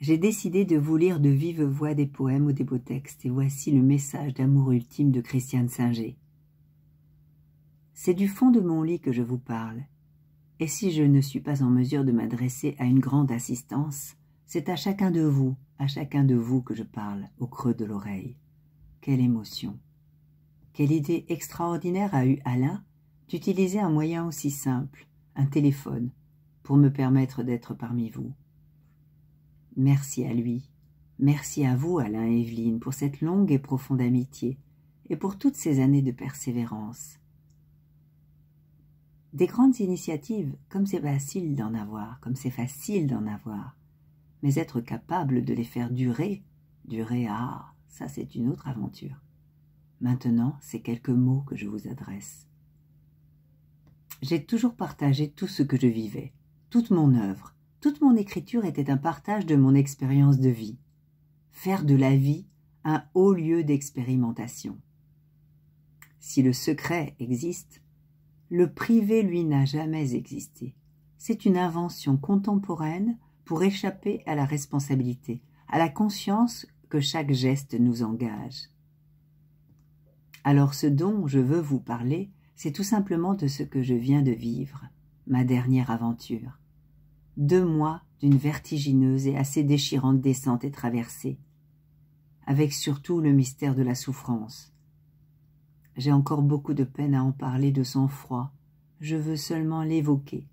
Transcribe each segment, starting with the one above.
j'ai décidé de vous lire de vive voix des poèmes ou des beaux textes, et voici le message d'amour ultime de Christiane Singer. C'est du fond de mon lit que je vous parle, et si je ne suis pas en mesure de m'adresser à une grande assistance, c'est à chacun de vous que je parle, au creux de l'oreille. Quelle émotion! Quelle idée extraordinaire a eu Alain d'utiliser un moyen aussi simple, un téléphone, pour me permettre d'être parmi vous. Merci à lui, merci à vous, Alain et Evelyne, pour cette longue et profonde amitié, et pour toutes ces années de persévérance. Des grandes initiatives, comme c'est facile d'en avoir, mais être capable de les faire durer, ça c'est une autre aventure. Maintenant, c'est quelques mots que je vous adresse. J'ai toujours partagé tout ce que je vivais, toute mon œuvre, toute mon écriture était un partage de mon expérience de vie. Faire de la vie un haut lieu d'expérimentation. Si le secret existe, le privé, lui, n'a jamais existé. C'est une invention contemporaine pour échapper à la responsabilité, à la conscience que chaque geste nous engage. Alors ce dont je veux vous parler, c'est tout simplement de ce que je viens de vivre, ma dernière aventure. 2 mois d'une vertigineuse et assez déchirante descente et traversée, avec surtout le mystère de la souffrance. J'ai encore beaucoup de peine à en parler de sang-froid, je veux seulement l'évoquer,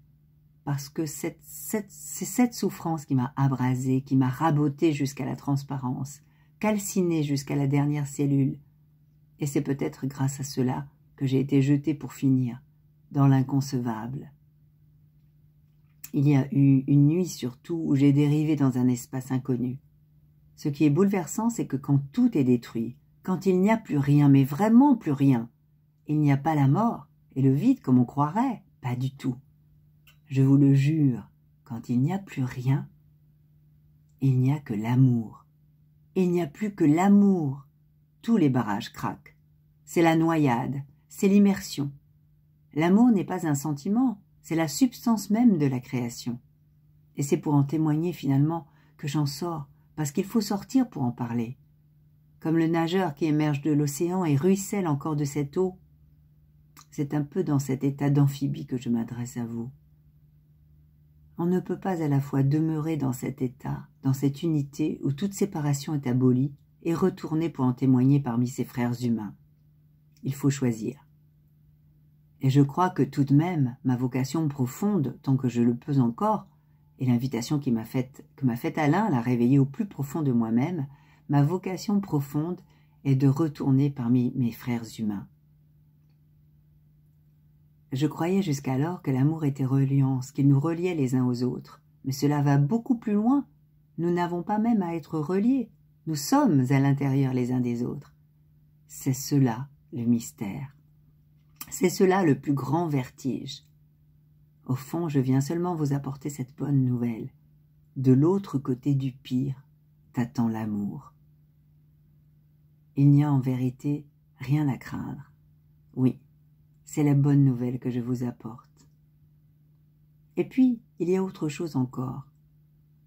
parce que c'est cette souffrance qui m'a abrasée, qui m'a rabotée jusqu'à la transparence, calcinée jusqu'à la dernière cellule, et c'est peut-être grâce à cela que j'ai été jetée pour finir dans l'inconcevable. Il y a eu une nuit surtout où j'ai dérivé dans un espace inconnu. Ce qui est bouleversant, c'est que quand tout est détruit, quand il n'y a plus rien, mais vraiment plus rien, il n'y a pas la mort et le vide comme on croirait, pas du tout. Je vous le jure, quand il n'y a plus rien, il n'y a que l'amour. Il n'y a plus que l'amour. Tous les barrages craquent. C'est la noyade, c'est l'immersion. L'amour n'est pas un sentiment, c'est la substance même de la création. Et c'est pour en témoigner finalement que j'en sors, parce qu'il faut sortir pour en parler. Comme le nageur qui émerge de l'océan et ruisselle encore de cette eau, c'est un peu dans cet état d'amphibie que je m'adresse à vous. On ne peut pas à la fois demeurer dans cet état, dans cette unité où toute séparation est abolie, et retourner pour en témoigner parmi ses frères humains. Il faut choisir. Et je crois que tout de même, ma vocation profonde, tant que je le peux encore, et l'invitation que m'a faite Alain l'a réveillée au plus profond de moi-même, ma vocation profonde est de retourner parmi mes frères humains. Je croyais jusqu'alors que l'amour était reliance, qu'il nous reliait les uns aux autres. Mais cela va beaucoup plus loin. Nous n'avons pas même à être reliés. Nous sommes à l'intérieur les uns des autres. C'est cela le mystère. C'est cela le plus grand vertige. Au fond, je viens seulement vous apporter cette bonne nouvelle. De l'autre côté du pire, t'attend l'amour. Il n'y a en vérité rien à craindre. Oui. C'est la bonne nouvelle que je vous apporte. Et puis, il y a autre chose encore.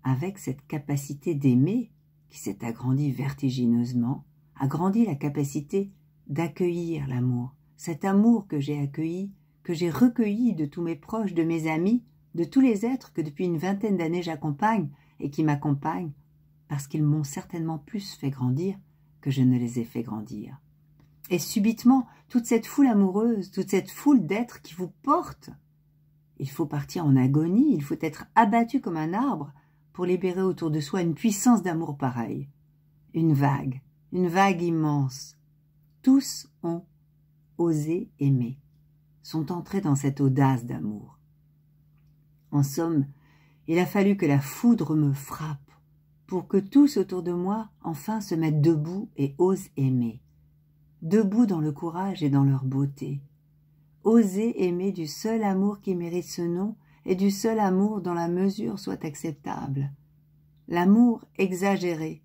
Avec cette capacité d'aimer, qui s'est agrandie vertigineusement, a grandi la capacité d'accueillir l'amour. Cet amour que j'ai accueilli, que j'ai recueilli de tous mes proches, de mes amis, de tous les êtres que depuis une vingtaine d'années j'accompagne et qui m'accompagnent, parce qu'ils m'ont certainement plus fait grandir que je ne les ai fait grandir. Et subitement, toute cette foule amoureuse, toute cette foule d'êtres qui vous portent, il faut partir en agonie, il faut être abattu comme un arbre pour libérer autour de soi une puissance d'amour pareille. Une vague immense. Tous ont osé aimer, sont entrés dans cette audace d'amour. En somme, il a fallu que la foudre me frappe pour que tous autour de moi enfin se mettent debout et osent aimer. Debout dans le courage et dans leur beauté. Oser aimer du seul amour qui mérite ce nom et du seul amour dont la mesure soit acceptable. L'amour exagéré,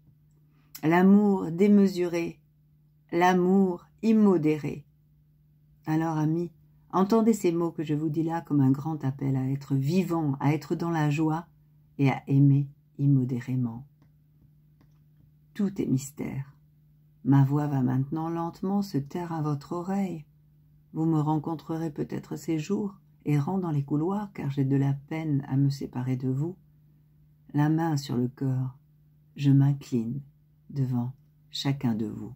l'amour démesuré, l'amour immodéré. Alors, amis, entendez ces mots que je vous dis là comme un grand appel à être vivant, à être dans la joie et à aimer immodérément. tout est mystère. Ma voix va maintenant lentement se taire à votre oreille. Vous me rencontrerez peut-être ces jours, errant dans les couloirs, car j'ai de la peine à me séparer de vous. La main sur le cœur, je m'incline devant chacun de vous.